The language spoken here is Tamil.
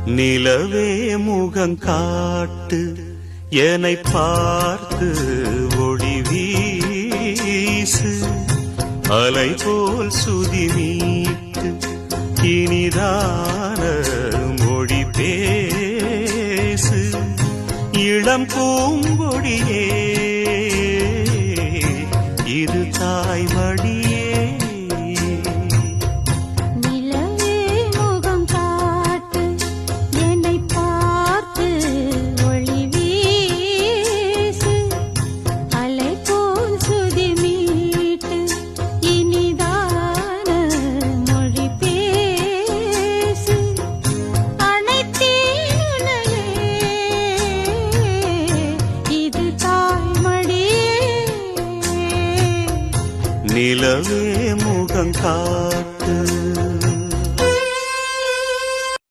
நிலவே முகங்காட்டு என்னை பார்த்து ஒளி வீசு அலை போல் சுதி மீட்டு இனிதான மொழி பேசு இளம் பூங்கொடியே இது தாய்மடியே நிலவே முகங்காட்டு